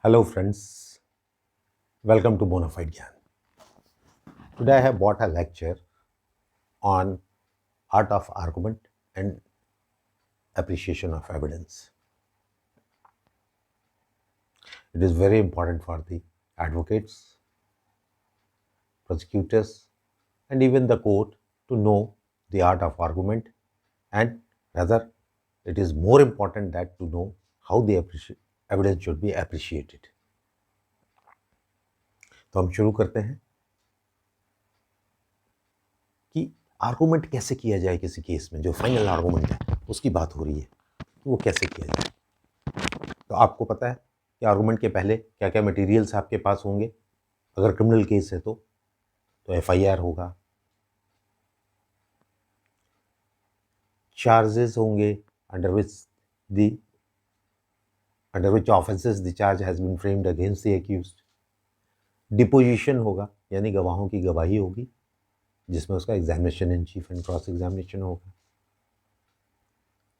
Hello friends, welcome to Bonafide Gyan. Today I have brought a lecture on art of argument and appreciation of evidence. It is very important for the advocates, prosecutors and even the court to know the art of argument, and rather it is more important that to know how the evidence should be appreciated. तो हम शुरू करते हैं कि argument कैसे किया जाए किसी केस में। जो फाइनल आर्गूमेंट है उसकी बात हो रही है, तो वो कैसे किया जाए। तो आपको पता है कि आर्गूमेंट के पहले क्या क्या मटेरियल्स आपके पास होंगे। अगर क्रिमिनल केस है तो एफआईआर होगा, चार्जेस होंगे under which offences the charge has been framed against the accused. Deposition होगा, यानी गवाहों की गवाही होगी जिसमें उसका examination in chief and cross examination होगा।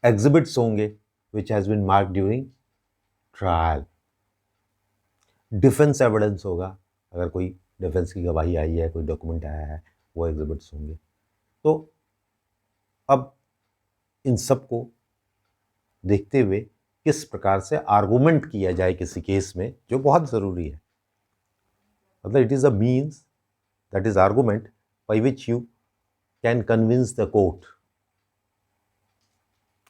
एग्जिबिट्स होंगे which has been marked during trial. Defence evidence होगा, अगर कोई डिफेंस की गवाही आई है, कोई डॉक्यूमेंट आया है, वो एग्जिबिट्स होंगे। तो अब इन सब को देखते हुए किस प्रकार से आर्गूमेंट किया जाए किसी केस में, जो बहुत ज़रूरी है। मतलब it is a means, that is argument by which you can convince the court.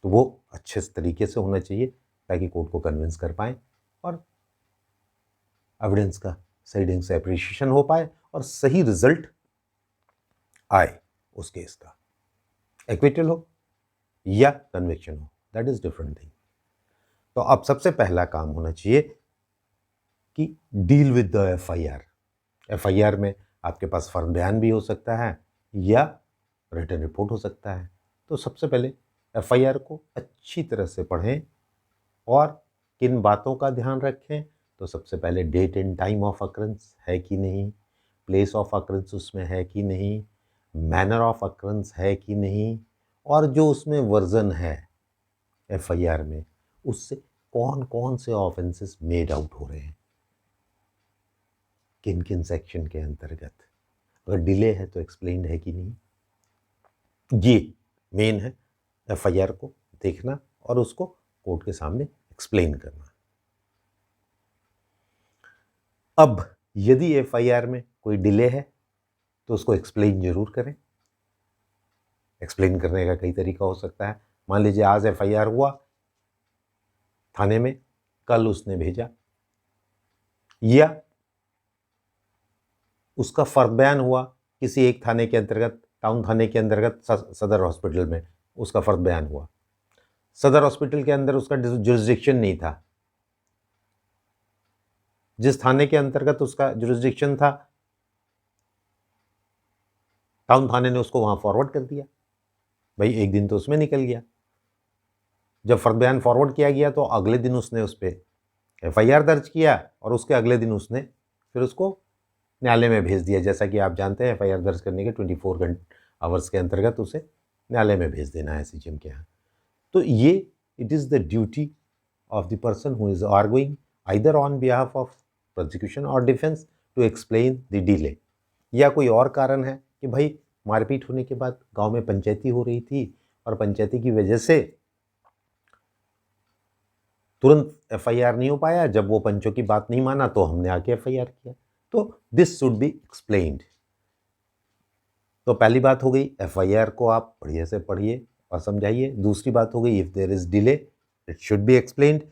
तो वो अच्छे तरीके से होना चाहिए ताकि कोर्ट को कन्विंस कर पाएँ और एविडेंस का सही ढंग से अप्रिशिएशन हो पाए और सही रिजल्ट आए उस केस का। एक्विटल हो या कन्विक्शन हो, दैट इज डिफरेंट थिंग। तो अब सबसे पहला काम होना चाहिए कि deal with the FIR. FIR में आपके पास फर्म बयान भी हो सकता है या रिटन रिपोर्ट हो सकता है। तो सबसे पहले एफआईआर को अच्छी तरह से पढ़ें और किन बातों का ध्यान रखें। तो सबसे पहले date and time of occurrence है कि नहीं, प्लेस ऑफ अकरेंस उसमें है कि नहीं, मैनर ऑफ अकरेंस है कि नहीं, और जो उसमें वर्जन है एफआईआर में उससे कौन कौन से ऑफेंसेस मेड आउट हो रहे हैं, किन किन सेक्शन के अंतर्गत। अगर डिले है तो एक्सप्लेन्ड है कि नहीं। ये मेन है, एफआईआर को देखना और उसको कोर्ट के सामने एक्सप्लेन करना। अब यदि एफआईआर में कोई डिले है तो उसको एक्सप्लेन जरूर करें। एक्सप्लेन करने का कई तरीका हो सकता है। मान लीजिए आज एफआईआर हुआ थाने में, कल उसने भेजा, या उसका फर्द बयान हुआ किसी एक थाने के अंतर्गत, टाउन थाने के अंतर्गत सदर हॉस्पिटल में उसका फर्द बयान हुआ। सदर हॉस्पिटल के अंदर उसका जुरिस्डिक्शन नहीं था, जिस थाने के अंतर्गत उसका जुरिस्डिक्शन था टाउन थाने ने उसको वहां फॉरवर्ड कर दिया। भाई एक दिन तो उसमें निकल गया। जब फर्द बयान फॉरवर्ड किया गया तो अगले दिन उसने उस पर एफआईआर दर्ज किया और उसके अगले दिन उसने फिर उसको न्यायालय में भेज दिया। जैसा कि आप जानते हैं एफआईआर दर्ज करने के 24 आवर्स के अंतर्गत उसे न्यायालय में भेज देना है एसएचएम के यहाँ। तो ये it is the duty of the person who is arguing either on behalf of prosecution और defence to explain the delay. या कोई और कारण है कि भाई मारपीट होने के बाद गांव में पंचायती हो रही थी और पंचायती की वजह से तुरंत एफआईआर नहीं हो पाया, जब वो पंचों की बात नहीं माना तो हमने आके एफआईआर किया। तो दिस शुड बी एक्सप्लेन्ड। तो पहली बात हो गई, एफआईआर को आप बढ़िया से पढ़िए और समझाइए। दूसरी बात हो गई, if there is delay it should be explained.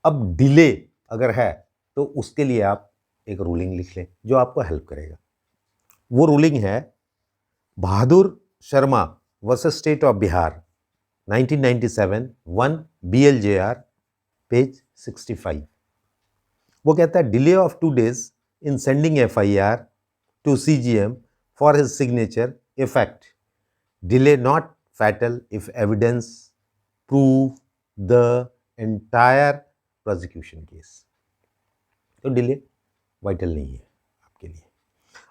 अब डिले अगर है तो उसके लिए आप एक रूलिंग लिख लें जो आपको हेल्प करेगा। वो रूलिंग है Bahadur Sharma versus state of Bihar 1997 1 BLJR page 65। वो कहता है delay of 2 days in sending FIR to CGM for his signature effect, delay not fatal if evidence prove the entire prosecution case. तो डिले वाइटल नहीं है आपके लिए।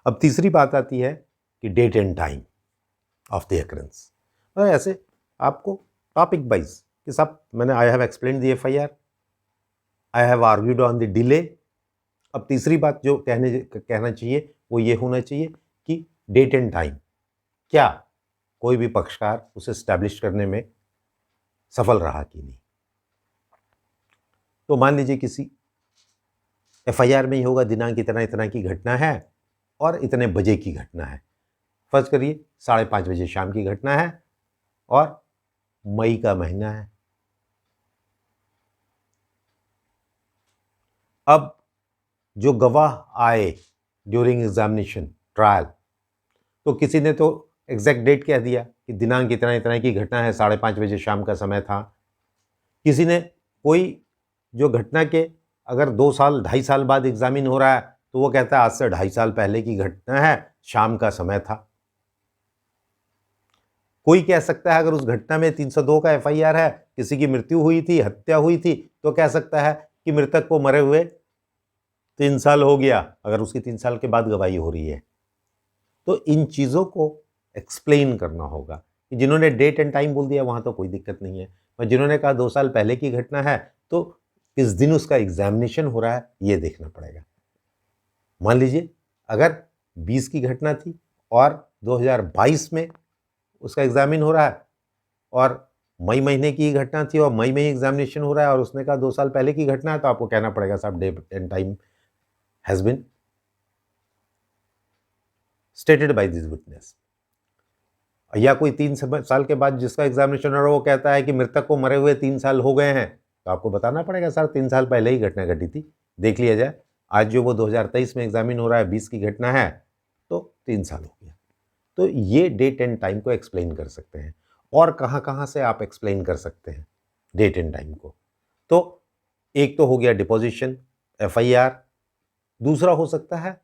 अब तीसरी बात आती है कि date and time of the occurrence. ऐसे आपको टॉपिक वाइज कि साहब मैंने I have explained the FIR, I have argued on the delay. अब तीसरी बात जो कहना चाहिए वो ये होना चाहिए कि डेट एंड टाइम, क्या कोई भी पक्षकार उसे एस्टैब्लिश करने में सफल रहा कि नहीं। तो मान लीजिए किसी एफआईआर में ही होगा दिनांक इतना इतना की घटना है और इतने बजे की घटना है। फर्ज करिए 5:30 बजे शाम की घटना है और मई का महीना है। अब जो गवाह आए ड्यूरिंग एग्जामिनेशन ट्रायल, तो किसी ने तो एग्जैक्ट डेट कह दिया कि दिनांक इतना इतना की घटना है, 5:30 बजे शाम का समय था। किसी ने कोई जो घटना के अगर 2 साल 2.5 साल बाद एग्जामिन हो रहा है तो वो कहता है आज से 2.5 साल पहले की घटना है, शाम का समय था। कोई कह सकता है अगर उस घटना में 302 का एफआईआर है, किसी की मृत्यु हुई थी, हत्या हुई थी, तो कह सकता है कि मृतक को मरे हुए 3 साल हो गया, अगर उसकी 3 साल के बाद गवाही हो रही है। तो इन चीज़ों को एक्सप्लेन करना होगा कि जिन्होंने डेट एंड टाइम बोल दिया वहाँ तो कोई दिक्कत नहीं है, पर जिन्होंने कहा 2 साल पहले की घटना है तो किस दिन उसका एग्जामिनेशन हो रहा है ये देखना पड़ेगा। मान लीजिए अगर 20 की घटना थी और 2022 में उसका एग्जामिन हो रहा है और मई महीने की घटना थी और मई में ही एग्जामिनेशन हो रहा है और उसने कहा 2 साल पहले की घटना है, तो आपको कहना पड़ेगा साहब date and time has been stated by this witness. या कोई 3 साल के बाद जिसका एग्जामिनेशन हो रहा है वो कहता है कि मृतक को मरे हुए 3 साल हो गए हैं, तो आपको बताना पड़ेगा सर 3 साल पहले ही घटना घटी थी, देख लिया जाए। आज जो वो 2023 में एग्जामिन हो रहा है 20 की घटना है तो 3 साल हो गया। तो ये डेट एंड टाइम को एक्सप्लेन कर सकते हैं। और कहाँ कहाँ से आप एक्सप्लेन कर सकते हैं डेट एंड टाइम को? तो एक तो हो गया डिपोजिशन, एफआईआर। दूसरा हो सकता है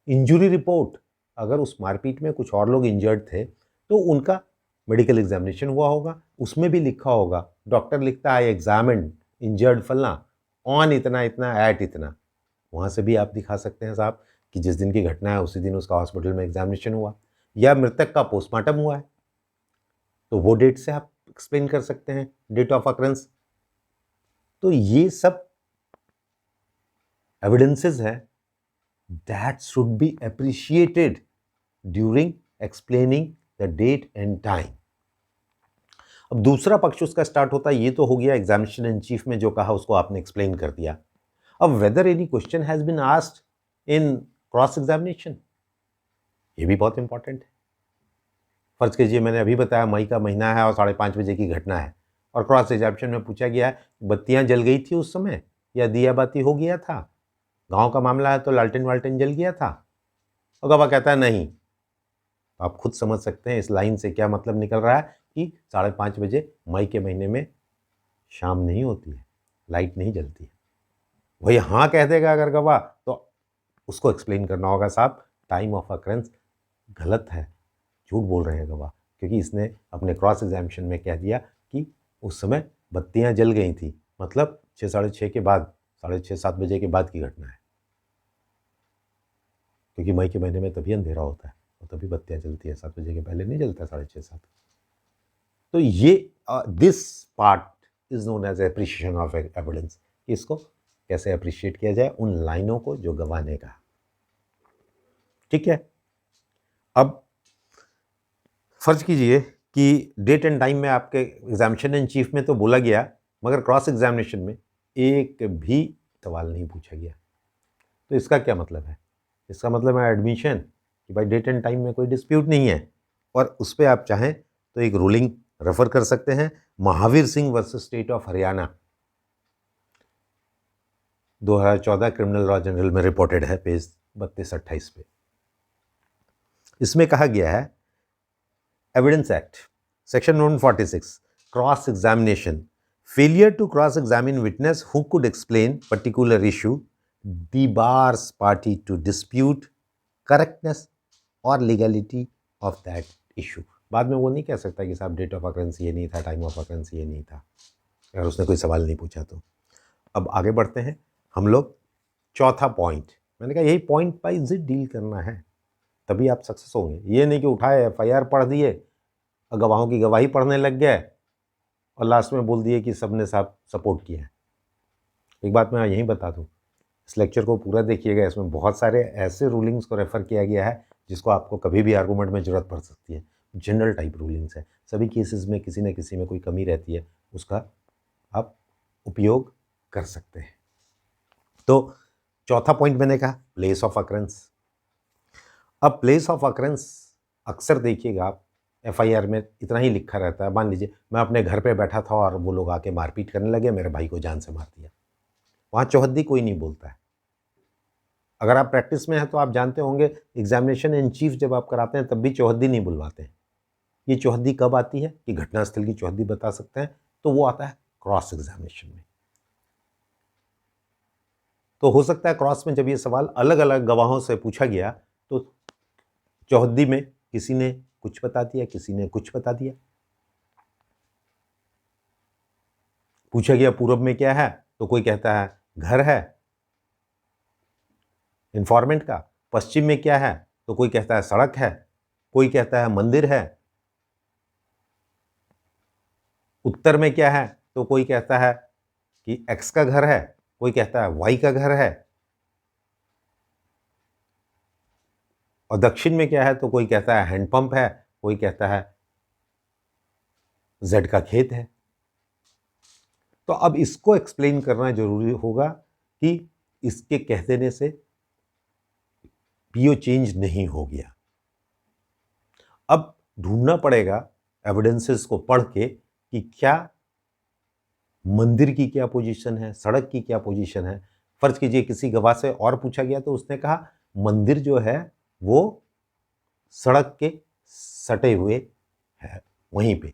इंजुरी रिपोर्ट। अगर उस मारपीट में कुछ और लोग इंजर्ड थे तो उनका मेडिकल एग्जामिनेशन हुआ होगा, उसमें भी लिखा होगा, डॉक्टर लिखता है एग्जामिन्ड इंजर्ड फलना ऑन इतना इतना एट इतना। वहाँ से भी आप दिखा सकते हैं साहब कि जिस दिन की घटना है उसी दिन उसका हॉस्पिटल में एग्जामिनेशन हुआ, या मृतक का पोस्टमार्टम हुआ है तो वो डेट से आप एक्सप्लेन कर सकते हैं, डेट ऑफ अकरेंस। तो ये सब एविडेंसेस हैं that should be appreciated during explaining the date and time। अब दूसरा पक्ष उसका स्टार्ट होता है, ये तो हो गया एग्जामिनेशन इन चीफ में जो कहा उसको आपने एक्सप्लेन कर दिया। अब whether any question has been asked in cross examination, ये भी बहुत इंपॉर्टेंट है। फर्ज कीजिए मैंने अभी बताया मई का महीना है और 5:30 बजे की घटना है और क्रॉस एग्जामिनेशन में पूछा गया है बत्तियां जल गई थी उस समय या दिया बाती हो गया था, गांव का मामला है तो लालटेन वालटेन जल गया था, और गवाह कहता है नहीं। तो आप खुद समझ सकते हैं इस लाइन से क्या मतलब निकल रहा है कि 5:30 बजे मई के महीने में शाम नहीं होती है, लाइट नहीं जलती है। वही हाँ कह देगा अगर गवाह तो उसको एक्सप्लेन करना होगा साहब टाइम ऑफ अकरेंस गलत है, झूठ बोल रहे हैं गवाह, क्योंकि इसने अपने क्रॉस एग्जामिनेशन में कह दिया कि उस समय बत्तियां जल गई थी, मतलब 6 साढ़े 6 के बाद, 6:30-7 बजे के बाद की घटना है, क्योंकि मई के महीने में तभी अंधेरा होता है और तभी बत्तियां जलती है, 7 बजे के पहले नहीं जलता 6:30-7। तो ये this part is known as appreciation of evidence. इसको कैसे अप्रिशिएट किया जाए उन लाइनों को जो गवाह ने कहा। ठीक है, अब फर्ज कीजिए कि डेट एंड टाइम में आपके एग्जामिनेशन इन चीफ में तो बोला गया मगर क्रॉस एग्जामिनेशन में एक भी सवाल नहीं पूछा गया। तो इसका क्या मतलब है? इसका मतलब है एडमिशन कि भाई डेट एंड टाइम में कोई डिस्प्यूट नहीं है, और उस पर आप चाहें तो एक रूलिंग रेफर कर सकते हैं, Mahavir Singh versus state of Haryana, 2014 criminal law journal में रिपोर्टेड है, पेज 32-28 पे। इसमें कहा गया है evidence act section 146 cross examination, failure to cross examine witness who could explain particular issue debars party to dispute correctness or legality of that issue। बाद में वो नहीं कह सकता कि साहब डेट ऑफ अकरेंस ये नहीं था, टाइम ऑफ अकरेंस ये नहीं था, अगर उसने कोई सवाल नहीं पूछा तो। अब आगे बढ़ते हैं हम लोग, चौथा पॉइंट, मैंने कहा यही पॉइंट वाइज डील करना है तभी आप सक्सेस होंगे। ये नहीं कि उठाए एफआईआर पढ़ दिए और गवाहों की गवाही पढ़ने लग गए और लास्ट में बोल दिए कि सबने साहब सपोर्ट किया है। एक बात मैं यहीं बता दूं, इस लेक्चर को पूरा देखिएगा, इसमें बहुत सारे ऐसे रूलिंग्स को रेफर किया गया है जिसको आपको कभी भी आर्गूमेंट में ज़रूरत पड़ सकती है। जनरल टाइप रूलिंग्स है, सभी केसेस में किसी न किसी में कोई कमी रहती है, उसका आप उपयोग कर सकते हैं। तो चौथा पॉइंट मैंने कहा प्लेस ऑफ अकरेंस। अब प्लेस ऑफ अकरेंस अक्सर देखिएगा आप एफआईआर में इतना ही लिखा रहता है, मान लीजिए मैं अपने घर पे बैठा था और वो लोग आके मारपीट करने लगे, मेरे भाई को जान से मार दिया, वहाँ चौहद्दी कोई नहीं बोलता है। अगर आप प्रैक्टिस में हैं तो आप जानते होंगे, एग्जामिनेशन इन चीफ जब आप कराते हैं तब भी चौहद्दी नहीं बुलवाते हैं। ये चौहद्दी कब आती है कि घटनास्थल की चौहद्दी बता सकते हैं, तो वो आता है क्रॉस एग्जामिनेशन में। तो हो सकता है क्रॉस में जब ये सवाल अलग अलग गवाहों से पूछा गया तो चौहद्दी में किसी ने कुछ बता दिया, किसी ने कुछ बता दिया। पूछा गया पूर्व में क्या है, तो कोई कहता है घर है इन्फॉर्मेंट का। पश्चिम में क्या है, तो कोई कहता है सड़क है, कोई कहता है मंदिर है। उत्तर में क्या है, तो कोई कहता है कि एक्स का घर है, कोई कहता है वाई का घर है। और दक्षिण में क्या है, तो कोई कहता है हैंडपंप है, कोई कहता है जेड का खेत है। तो अब इसको एक्सप्लेन करना जरूरी होगा कि इसके कह देने से पीओ चेंज नहीं हो गया। अब ढूंढना पड़ेगा एविडेंसेस को पढ़ के कि क्या मंदिर की क्या पोजीशन है, सड़क की क्या पोजीशन है। फर्ज कीजिए किसी गवाह से और पूछा गया तो उसने कहा मंदिर जो है वो सड़क के सटे हुए है वहीं पे।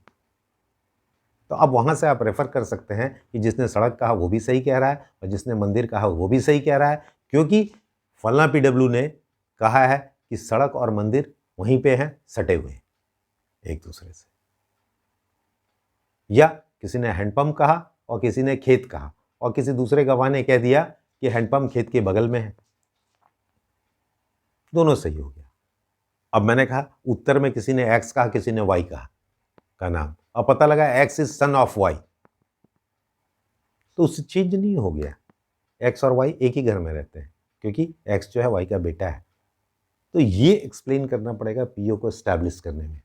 तो अब वहां से आप रेफर कर सकते हैं कि जिसने सड़क कहा वो भी सही कह रहा है और जिसने मंदिर कहा वो भी सही कह रहा है, क्योंकि फलना पीडब्ल्यू ने कहा है कि सड़क और मंदिर वहीं पे हैं, सटे हुए एक दूसरे से। या किसी ने हैंडपंप कहा और किसी ने खेत कहा और किसी दूसरे गवाह ने कह दिया कि हैंडपंप खेत के बगल में है, दोनों सही हो गया। अब मैंने कहा उत्तर में किसी ने एक्स कहा, किसी ने वाई कहा का नाम, अब पता लगा X is son of Y, तो उससे चेंज नहीं हो गया। एक्स और वाई एक ही घर में रहते हैं क्योंकि एक्स जो है वाई का बेटा है। तो ये एक्सप्लेन करना पड़ेगा पीओ को एस्टैब्लिश करने में।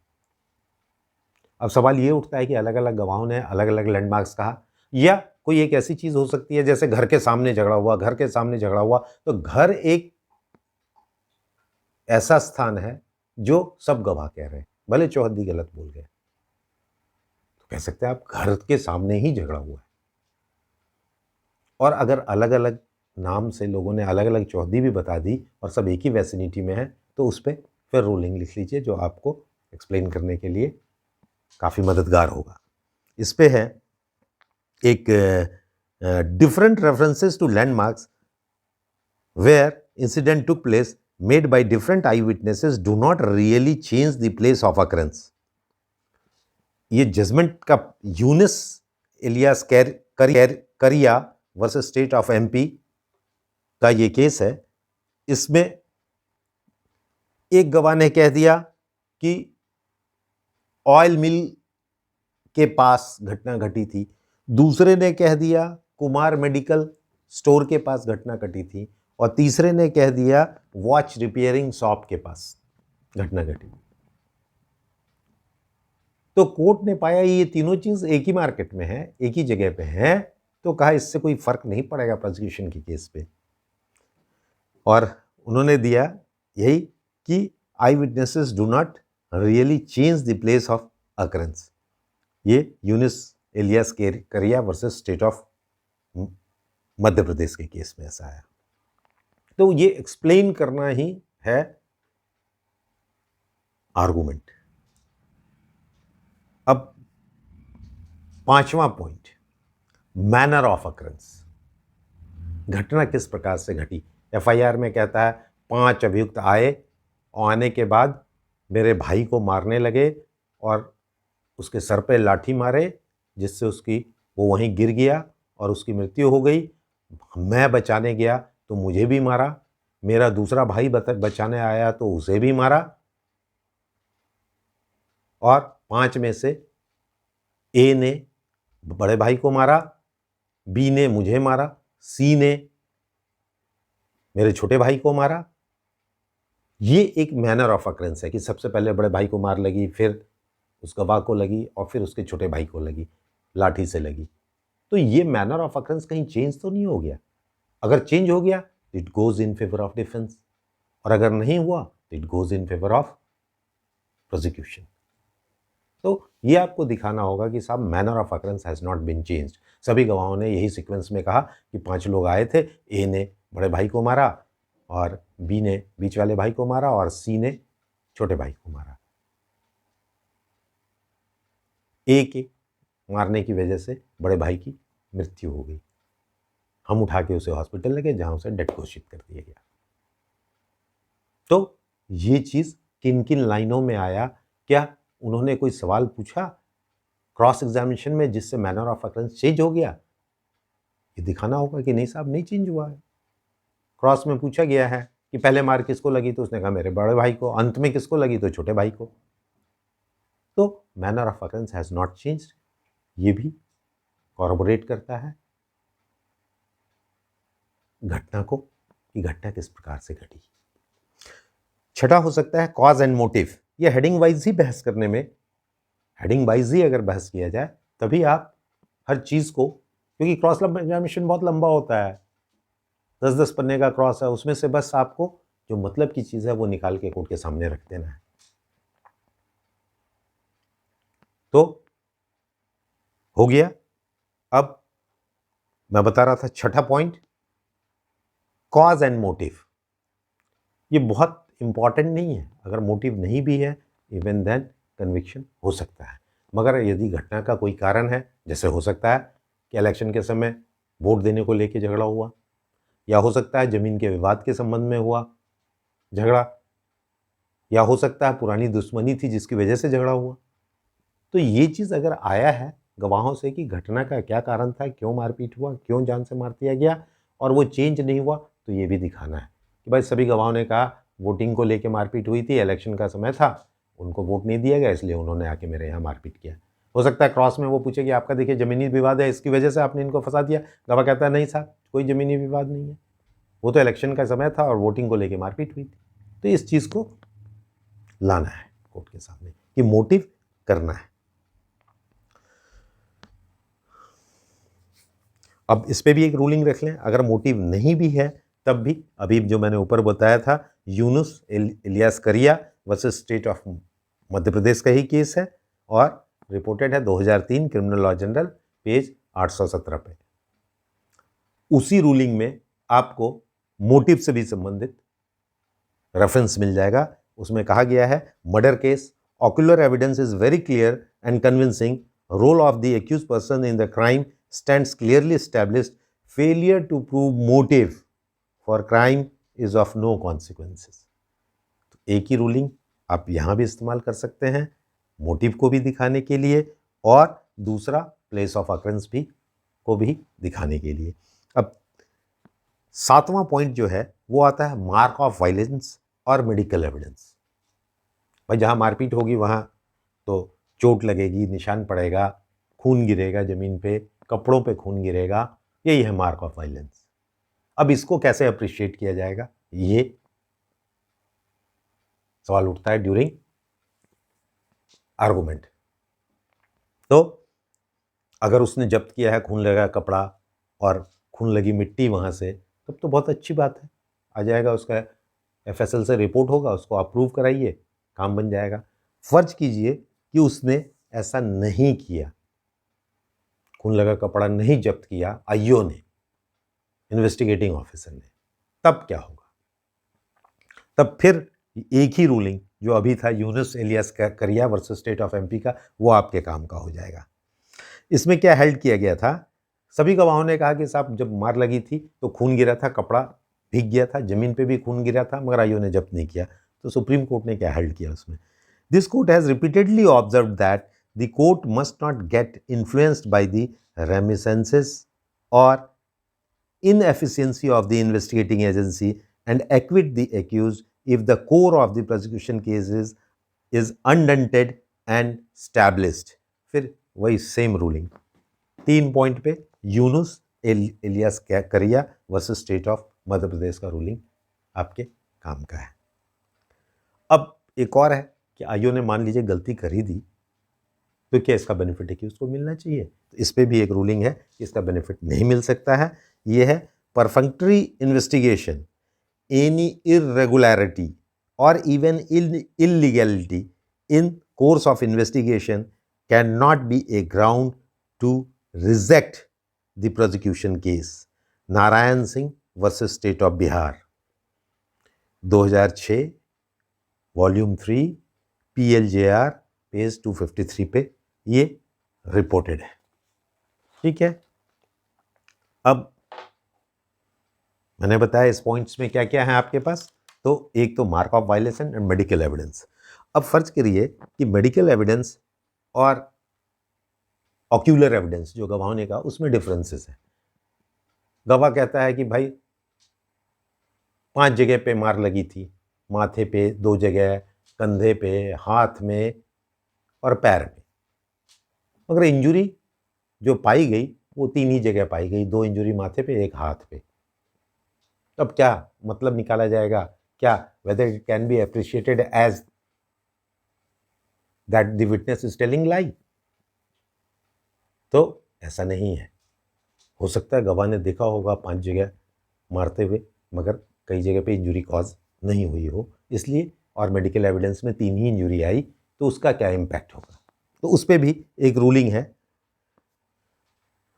अब सवाल ये उठता है कि अलग अलग गवाहों ने अलग अलग लैंडमार्क्स कहा, या कोई एक ऐसी चीज हो सकती है जैसे घर के सामने झगड़ा हुआ, घर के सामने झगड़ा हुआ, तो घर एक ऐसा स्थान है जो सब गवाह कह रहे हैं, भले चौहद्दी गलत बोल गए तो कह सकते हैं आप घर के सामने ही झगड़ा हुआ है। और अगर अलग अलग नाम से लोगों ने अलग अलग चौहद्दी भी बता दी और सब एक ही वैसिनिटी में है, तो उस पर फिर रूलिंग लिख लीजिए जो आपको एक्सप्लेन करने के लिए काफ़ी मददगार होगा। इस पे है एक different references to landmarks where incident took place made by different eye witnesses do not really change the place of occurrence. ये जजमेंट का Yunis Ilyas Kariya versus state of MP का ये केस है। इसमें एक गवाह ने कह दिया कि ऑयल मिल के पास घटना घटी थी, दूसरे ने कह दिया कुमार मेडिकल स्टोर के पास घटना घटी थी, और तीसरे ने कह दिया वॉच रिपेयरिंग शॉप के पास घटना घटी। तो कोर्ट ने पाया ये तीनों चीज एक ही मार्केट में है, एक ही जगह पे है, तो कहा इससे कोई फर्क नहीं पड़ेगा प्रोसिक्यूशन के केस पे। और उन्होंने दिया यही कि eye witnesses do not really change the place of occurrence. ये Yunis Ilyas Kariya versus state of Madhya Pradesh के केस में ऐसा है। तो ये एक्सप्लेन करना ही है आर्गुमेंट। अब पांचवा पॉइंट, मैनर ऑफ अकरेंस। घटना किस प्रकार से घटी। एफआईआर में कहता है 5 अभियुक्त आए और आने के बाद मेरे भाई को मारने लगे और उसके सर पे लाठी मारे जिससे वो वहीं गिर गया और उसकी मृत्यु हो गई। मैं बचाने गया तो मुझे भी मारा, मेरा दूसरा भाई बचाने आया तो उसे भी मारा, और 5 में से ए ने बड़े भाई को मारा, बी ने मुझे मारा, सी ने मेरे छोटे भाई को मारा। ये एक मैनर ऑफ अकरेंस है कि सबसे पहले बड़े भाई को मार लगी, फिर उस गवाह को लगी और फिर उसके छोटे भाई को लगी, लाठी से लगी। तो ये मैनर ऑफ अकरेंस कहीं चेंज तो नहीं हो गया? अगर चेंज हो गया it goes in favour of defence, और अगर नहीं हुआ तो it goes in favour of prosecution. तो ये आपको दिखाना होगा कि साहब manner of occurrence has not been changed. सभी गवाहों ने यही सीक्वेंस में कहा कि 5 लोग आए थे, ए ने बड़े भाई को मारा और बी ने बीच वाले भाई को मारा और सी ने छोटे भाई को मारा। ए के मारने की वजह से बड़े भाई की मृत्यु हो गई। हम उठा के उसे हॉस्पिटल ले गए जहां उसे डेड घोषित कर दिया गया। तो ये चीज किन किन लाइनों में आया? क्या उन्होंने कोई सवाल पूछा क्रॉस एग्जामिनेशन में जिससे मैनर ऑफ अकरेंस चेंज हो गया? ये दिखाना होगा कि नहीं साहब नहीं चेंज हुआ है। क्रॉस में पूछा गया है कि पहले मार किसको लगी, तो उसने कहा मेरे बड़े भाई को। अंत में किसको लगी, तो छोटे भाई को। तो manner of occurrence has not changed. ये भी कॉर्पोरेट करता है घटना को कि घटना किस प्रकार से घटी। छठा हो सकता है कॉज एंड मोटिव। ये हेडिंग वाइज ही बहस करने में, हेडिंग वाइज ही अगर बहस किया जाए तभी आप हर चीज़ को, क्योंकि क्रॉस एग्जामिनेशन बहुत लंबा होता है, 10-10 पन्ने का क्रॉस है, उसमें से बस आपको जो मतलब की चीज़ है वो निकाल के कोर्ट के सामने रख देना है। तो हो गया। अब मैं बता रहा था छठा पॉइंट कॉज एंड मोटिव। ये बहुत इंपॉर्टेंट नहीं है, अगर मोटिव नहीं भी है इवन देन कन्विक्शन हो सकता है। मगर यदि घटना का कोई कारण है, जैसे हो सकता है कि इलेक्शन के समय वोट देने को लेके झगड़ा हुआ, या हो सकता है ज़मीन के विवाद के संबंध में हुआ झगड़ा, या हो सकता है पुरानी दुश्मनी थी जिसकी वजह से झगड़ा हुआ। तो ये चीज़ अगर आया है गवाहों से कि घटना का क्या कारण था, क्यों मारपीट हुआ, क्यों जान से मार दिया गया, और वो चेंज नहीं हुआ, तो ये भी दिखाना है कि भाई सभी गवाहों ने कहा वोटिंग को लेके मारपीट हुई थी, इलेक्शन का समय था, उनको वोट नहीं दिया गया इसलिए उन्होंने आके मेरे यहाँ मारपीट किया। हो सकता है क्रॉस में वो पूछे कि आपका देखिए ज़मीनी विवाद है, इसकी वजह से आपने इनको फंसा दिया। गवाह कहता है नहीं साहब कोई ज़मीनी विवाद नहीं है, वो तो इलेक्शन का समय था और वोटिंग को लेके मारपीट हुई थी। तो इस चीज़ को लाना है कोर्ट के सामने कि मोटिव करना है। अब इस पे भी एक रूलिंग रख लें, अगर मोटिव नहीं भी है तब भी, अभी जो मैंने ऊपर बताया था Yunus Ilias Kariya versus state of Madhya Pradesh का ही केस है और रिपोर्टेड है 2003 क्रिमिनल लॉ जनरल पेज 817 पे। उसी रूलिंग में आपको मोटिव से भी संबंधित रेफरेंस मिल जाएगा। उसमें कहा गया है murder case, ocular evidence is very clear and convincing, role of the accused person in the crime stands clearly established, failure to prove motive for crime is of no consequences। तो एक ही ruling आप यहाँ भी इस्तेमाल कर सकते हैं motive को भी दिखाने के लिए और दूसरा प्लेस ऑफ अकरेंस भी को भी दिखाने के लिए। अब सातवां पॉइंट जो है वो आता है मार्क ऑफ वायलेंस और मेडिकल एविडेंस। भाई जहाँ मारपीट होगी वहाँ तो चोट लगेगी, निशान पड़ेगा, खून गिरेगा ज़मीन पे, कपड़ों पे खून गिरेगा, यही है मार्क ऑफ वायलेंस। अब इसको कैसे अप्रिशिएट किया जाएगा, ये सवाल उठता है ड्यूरिंग आर्गुमेंट। तो अगर उसने जब्त किया है खून लगा कपड़ा और खून लगी मिट्टी वहाँ से, तब तो बहुत अच्छी बात है, आ जाएगा उसका FSL से रिपोर्ट होगा, उसको अप्रूव कराइए, काम बन जाएगा। फर्ज कीजिए कि उसने ऐसा नहीं किया, खून लगा कपड़ा नहीं जब्त किया आईओ ने, इन्वेस्टिगेटिंग ऑफिसर ने, तब क्या होगा? तब फिर एक ही रूलिंग जो अभी था Yunus Ilias Kariya versus state of MP का, वो आपके काम का हो जाएगा। इसमें क्या हेल्ड किया गया था, सभी गवाहों ने कहा कि साहब जब मार लगी थी तो खून गिरा था, कपड़ा भीग गया था, जमीन पे भी खून गिरा था, मगर आईओ ने जब्त नहीं किया। तो सुप्रीम कोर्ट ने क्या हेल्ड किया उसमें, this court has repeatedly observed that the court must not get influenced by the reminiscences or inefficiency of the investigating agency and acquit the accused if the core of the prosecution cases is undented and established। फिर वही same ruling 3 point पे Yunus Ilias Kariya versus state of Madhya Pradesh का ruling आपके काम का है। अब एक और है कि आईओ ने मान लीजिए गलती कर ही दी तो क्या इसका बेनिफिट है कि उसको मिलना चाहिए, तो इस पर भी एक रूलिंग है कि इसका बेनिफिट नहीं मिल सकता है। ये है परफेक्टरी इन्वेस्टिगेशन एनी इरेगुलरिटी और even illegality in course of investigation cannot be a ground to reject the prosecution case। Narayan Singh versus state of Bihar 2006 volume 3 PLJR page 253 पे ये रिपोर्टेड है। ठीक है, अब मैंने बताया इस पॉइंट्स में क्या क्या है आपके पास। तो एक तो mark of violation and medical evidence. अब फर्ज करिए कि मेडिकल एविडेंस और ऑक्यूलर एविडेंस जो गवाहों ने कहा उसमें डिफरेंसेस है। गवाह कहता है कि भाई 5 जगह पे मार लगी थी, माथे पे 2 जगह, कंधे पे, हाथ में और पैर में, मगर इंजुरी जो पाई गई वो 3 ही जगह पाई गई, 2 इंजुरी माथे पे, 1 हाथ पे। तब क्या मतलब निकाला जाएगा, क्या whether it can be appreciated as that the witness is telling lie? तो ऐसा नहीं है। हो सकता है गवाह ने देखा होगा 5 जगह मारते हुए मगर कई जगह पे इंजुरी कॉज नहीं हुई हो, इसलिए, और मेडिकल एविडेंस में 3 ही इंजुरी आई, तो उसका क्या इम्पैक्ट होगा। तो उस पर भी एक रूलिंग है,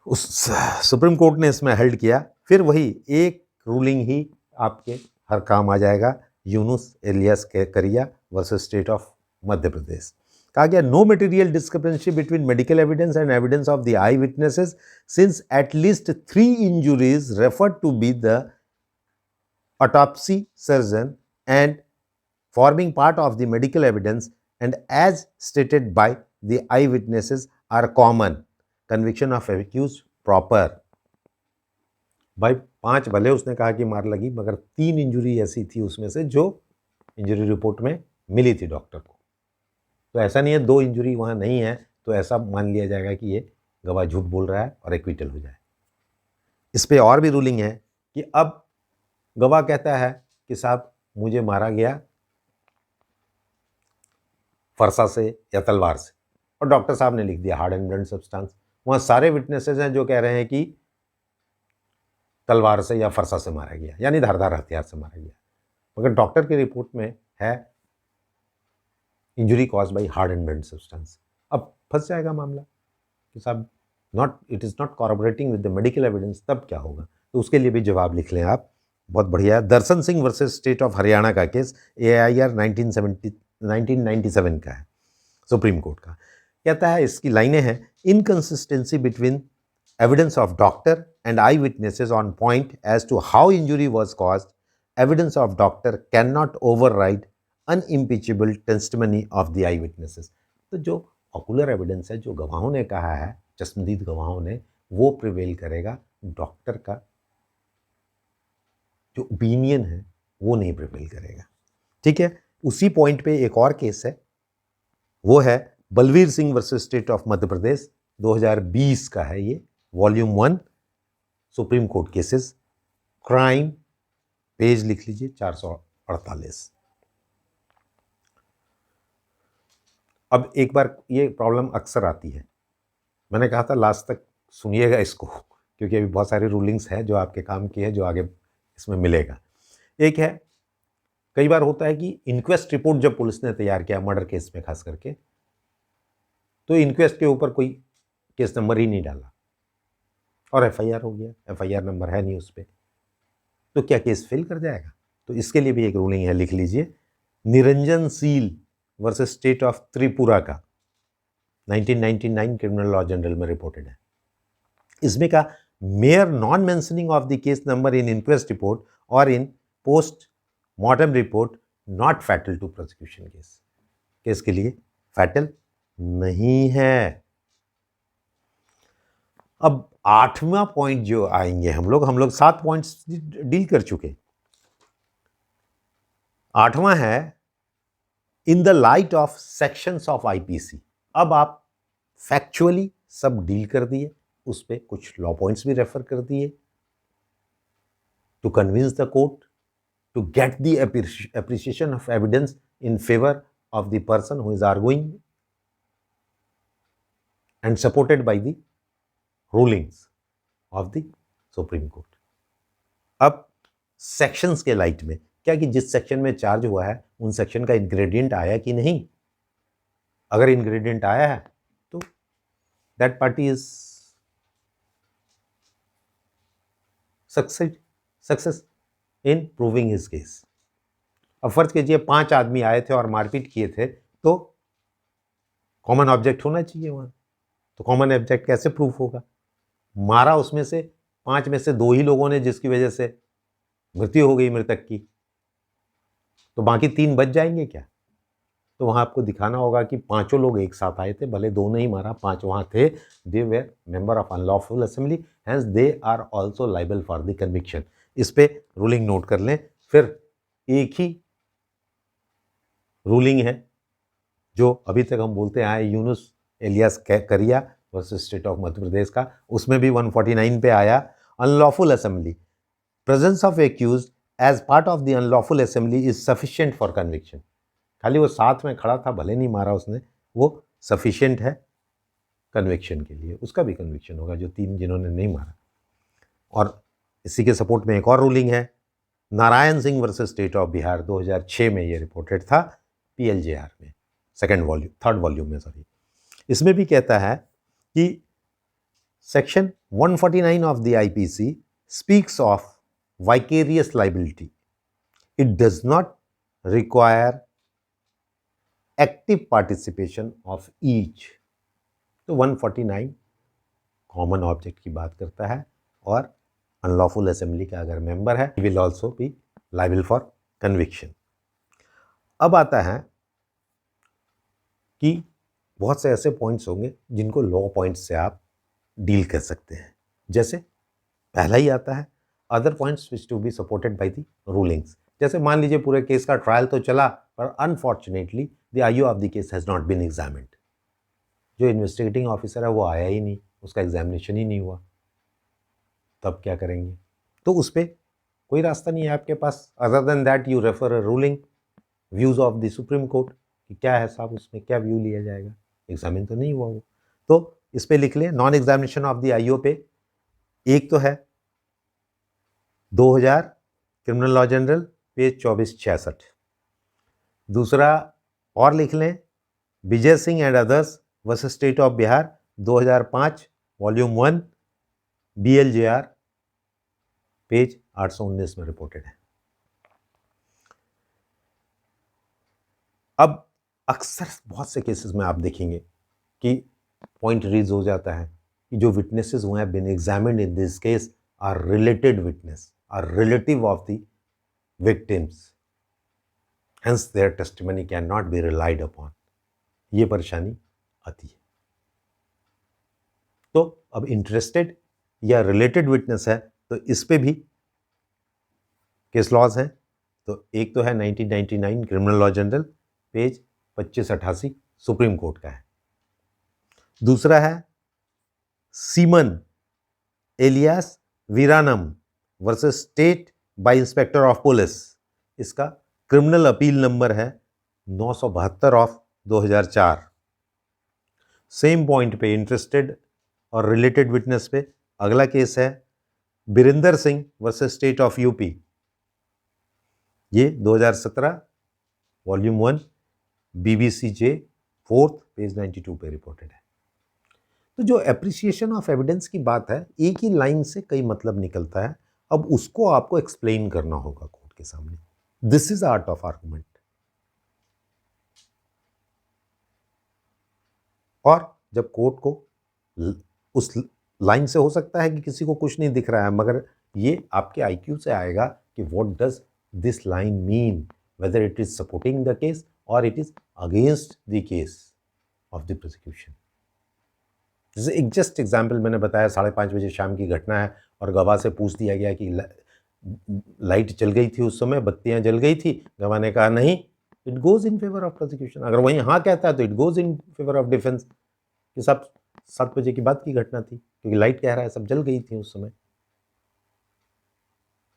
उस सुप्रीम कोर्ट ने इसमें हेल्ड किया। फिर वही एक रूलिंग ही आपके हर काम आ जाएगा, Yunus Ilias Kariya versus state of Madhya Pradesh. कहा गया no material discrepancy between medical evidence and evidence of the eye witnesses since at least 3 injuries referred to be the autopsy surgeon and forming part of the medical evidence and as stated by the eyewitnesses are common, conviction of accused proper। भाई 5 भले उसने कहा कि मार लगी मगर 3 injury ऐसी थी उसमें से जो इंजुरी रिपोर्ट में मिली थी डॉक्टर को, तो ऐसा नहीं है 2 इंजुरी वहाँ नहीं है तो ऐसा मान लिया जाएगा कि ये गवाह झूठ बोल रहा है और एक्विटल हो जाए। इस पे और भी रूलिंग है कि अब गवाह कहता है कि साहब मुझे मारा गया फरसा से या तलवार से, और डॉक्टर साहब ने लिख दिया हार्ड एंड ब्लंट सब्सटेंस। वहाँ सारे विटनेसेस हैं जो कह रहे हैं कि तलवार से या फरसा से मारा गया, यानी धारदार हथियार से मारा गया, मगर डॉक्टर की रिपोर्ट में है injury cause by hard and blunt substance. अब फंस जाएगा मामला कि साहब it is not corroborating with the medical evidence, तब क्या होगा। तो उसके लिए भी जवाब लिख लें आप, बहुत बढ़िया। Darshan Singh versus state of Haryana का केस AIR 1997 का है, सुप्रीम कोर्ट का। कहता है, इसकी लाइनें हैं, inconsistency between evidence of doctor and eye witnesses on point as to how injury was caused, evidence of doctor can not override unimpeachable testimony of the eye witnesses. तो जो ऑकुलर एविडेंस है, जो गवाहों ने कहा है, चश्मदीद गवाहों ने, वो प्रिवेल करेगा, डॉक्टर का जो ओपिनियन है वो नहीं प्रिवेल करेगा। ठीक है, उसी पॉइंट पे एक और केस है, वो है Balvir Singh versus state of Madhya Pradesh, 2020 का है ये, volume 1 supreme court cases, crime, page लिख लीजिए 448। अब एक बार ये प्रॉब्लम अक्सर आती है, मैंने कहा था लास्ट तक सुनिएगा इसको, क्योंकि अभी बहुत सारी रूलिंग्स हैं जो आपके काम की है, जो आगे इसमें मिलेगा। एक है, कई बार होता है कि इंक्वेस्ट रिपोर्ट जब पुलिस ने तैयार किया मर्डर केस में खास करके, तो इंक्वेस्ट के ऊपर कोई केस नंबर ही नहीं डाला और FIR हो गया, FIR नंबर है नहीं उस पर, तो क्या केस फेल कर जाएगा। तो इसके लिए भी एक रूलिंग है, लिख लीजिए, Niranjan seal versus state of Tripura का, 1999 क्रिमिनल लॉ जनरल में रिपोर्टेड है। इसमें का mere non-mentioning of the case number in inquest report or in post-mortem report not fatal to prosecution case। Case के लिए fatal नहीं है। अब 8वां पॉइंट जो आएंगे हम लोग 7 पॉइंट्स डील कर चुके। 8वां है in the light of sections of IPC। अब आप फैक्चुअली सब डील कर दिए, उस पर कुछ लॉ पॉइंट्स भी रेफर कर दिए to convince the court to get the appreciation of evidence in favor of the person who is arguing and supported by the rulings of the Supreme Court. अब sections के light में क्या कि जिस section में charge हुआ है उन सेक्शन का इंग्रेडिएंट आया कि नहीं, अगर इंग्रेडिएंट आया है तो that party is success in proving his case. अब फर्ज कीजिए 5 आदमी आए थे और मारपीट किए थे तो कॉमन ऑब्जेक्ट होना चाहिए वहां. तो कॉमन ऑब्जेक्ट कैसे प्रूफ होगा? मारा उसमें से 5 में से 2 ही लोगों ने जिसकी वजह से मृत्यु हो गई मृतक की, तो बाकी 3 बच जाएंगे क्या? तो वहां आपको दिखाना होगा कि 5 लोग एक साथ आए थे, भले 2 नहीं मारा, 5 वहां थे. They were member of unlawful assembly, hence they are also liable for the conviction. इस पे रूलिंग नोट कर लें. फिर एक ही रूलिंग है जो अभी तक हम बोलते आए Yunus Elias Kariya versus state of Madhya Pradesh का, उसमें भी 149 पे आया unlawful assembly. Presence of accused as part of the unlawful assembly is sufficient for conviction. खाली वो साथ में खड़ा था, भले नहीं मारा उसने, वो सफिशिएंट है कन्विक्शन के लिए. उसका भी कन्विक्शन होगा जो 3 जिन्होंने नहीं मारा. और इसी के सपोर्ट में एक और रूलिंग है Narayan Singh versus state of Bihar, 2006 में ये रिपोर्टेड था PLJR में, थर्ड वॉल्यूम में सॉरी. इसमें भी कहता है कि section 149 of the IPC speaks of vicarious liability. It does not require active participation of each. तो 149 कॉमन ऑब्जेक्ट की बात करता है और अनलॉफुल असेंबली का अगर मेंबर है will also be liable for conviction. अब आता है कि बहुत से ऐसे पॉइंट्स होंगे जिनको लॉ पॉइंट्स से आप डील कर सकते हैं. जैसे पहला ही आता है other points which to be supported by the rulings. जैसे मान लीजिए पूरे केस का ट्रायल तो चला पर unfortunately the IO of the case has not been examined. जो इन्वेस्टिगेटिंग ऑफिसर है वो आया ही नहीं, उसका एग्जामिनेशन ही नहीं हुआ. तब क्या करेंगे? तो उस पर कोई रास्ता नहीं है आपके पास other than that you refer a ruling views of the supreme court कि क्या है साहब, उसमें क्या व्यू लिया जाएगा, एग्जामिन तो नहीं हुआ वो. तो इस पे लिख लें non examination of the IO पे. एक तो है 2000 क्रिमिनल लॉ जनरल पेज 2466. दूसरा और लिख लें Vijay Singh and others versus state of Bihar 2005 volume 1 BLJR page 819 में रिपोर्टेड है. अब अक्सर बहुत से केसेस में आप देखेंगे कि पॉइंट रीज हो जाता है कि जो विटनेसेस हुए हैं been examined in this case are related witness, are relative of the victims, hence their testimony can not be relied upon. ये परेशानी आती है. तो अब इंटरेस्टेड या रिलेटेड विटनेस है तो इस पे भी केस लॉज हैं. तो एक तो है 1999 criminal law general page 2588 supreme court का है. दूसरा है Seeman alias Veeranam versus state by inspector of police. इसका क्रिमिनल अपील नंबर है 972 ऑफ 2004. सेम पॉइंट पे इंटरेस्टेड और रिलेटेड विटनेस पे अगला केस है Birendra Singh versus state of UP. ये 2017 वॉल्यूम 1 BBCJ 4th पेज 92 पे रिपोर्टेड है. तो जो एप्रिसिएशन ऑफ एविडेंस की बात है, एक ही लाइन से कई मतलब निकलता है. अब उसको आपको एक्सप्लेन करना होगा कोर्ट के सामने. This is art of argument. और जब कोर्ट को उस लाइन से हो सकता है कि किसी को कुछ नहीं दिख रहा है, मगर ये आपके IQ से आएगा कि what does this line mean, whether it is supporting the case और it is against the case of the prosecution. जैसे एक जस्ट एग्जाम्पल मैंने बताया, 5:30 बजे शाम की घटना है और गवाह से पूछ दिया गया कि लाइट जल गई थी उस समय, बत्तियां जल गई थी. गवाह ने कहा नहीं, it goes in favour of prosecution. अगर वहीं हाँ कहता है तो it goes in favour of defence कि सब 7 बजे के बाद की घटना थी, क्योंकि लाइट कह रहा है सब जल गई थी उस समय।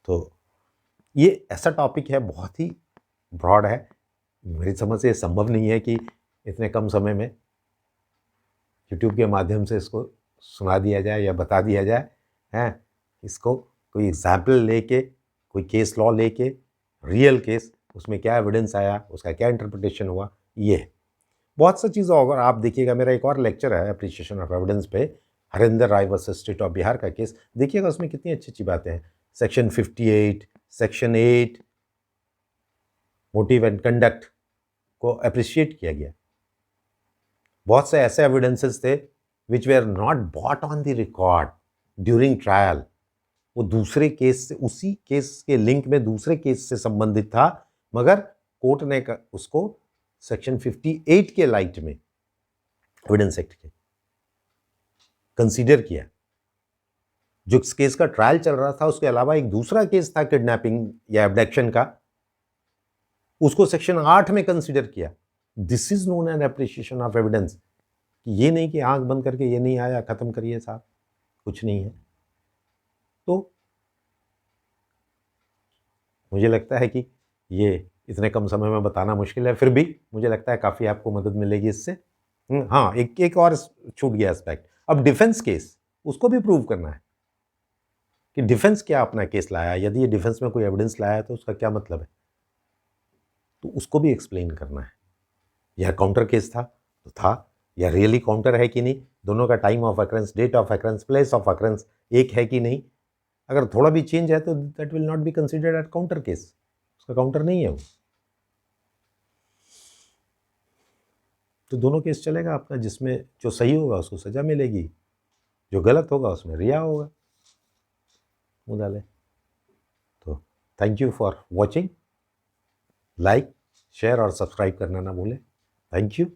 तो ये ऐसा टॉपिक है, बहुत ही ब्रॉड है, मेरी समझ से संभव नहीं है कि इतने कम समय में यूट्यूब के माध्यम से इसको सुना दिया जाए या बता दिया जाए। हैं, इसको कोई एग्जाम्पल लेके, कोई केस लॉ लेके, रियल केस, उसमें क्या एविडेंस आया, उसका क्या इंटरप्रिटेशन हुआ, ये बहुत सी चीज़ें होगा। आप देखिएगा, मेरा एक और लेक्चर है एप्रिसिएशन ऑफ एविडेंस पे, हरिंदर राय वर्सेस स्टेट ऑफ बिहार का केस, देखिएगा उसमें कितनी अच्छी अच्छी बातें हैं। Section 58, section 8 motive and conduct को अप्रिशिएट किया गया। बहुत से ऐसे एविडेंसेस थे विच were not bought on the record during trial, वो दूसरे केस से, उसी केस के लिंक में दूसरे केस से संबंधित था, मगर कोर्ट ने उसको सेक्शन 58 के लाइट में, एविडेंस एक्ट के, कंसीडर किया। जो केस का ट्रायल चल रहा था, उसके अलावा एक दूसरा केस था किडनैपिंग या एब्डक्शन का, उसको सेक्शन 8 में कंसीडर किया। This is known an appreciation of evidence. ये नहीं कि आंख बंद करके ये नहीं आया, खत्म करिए साहब, कुछ नहीं है। तो मुझे लगता है कि ये इतने कम समय में बताना मुश्किल है, फिर भी मुझे लगता है काफ़ी आपको मदद मिलेगी इससे। हाँ, एक और छूट गया एस्पेक्ट। अब डिफेंस केस, उसको भी प्रूव करना है कि डिफेंस क्या अपना केस लाया, यदि ये डिफेंस में कोई एविडेंस लाया है तो उसका क्या मतलब है, तो उसको भी एक्सप्लेन करना है। यह काउंटर केस था तो था, या रियली काउंटर है कि नहीं, दोनों का time of occurrence, date of occurrence, place of occurrence एक है कि नहीं। अगर थोड़ा भी चेंज है तो that will not be considered at counter case, उसका काउंटर नहीं है वो। तो दोनों केस चलेगा आपका, जिसमें जो सही होगा उसको सजा मिलेगी, जो गलत होगा उसमें रिहा होगा, मुदाले। तो thank you for watching, like, share और सब्सक्राइब करना ना भूलें। Thank you.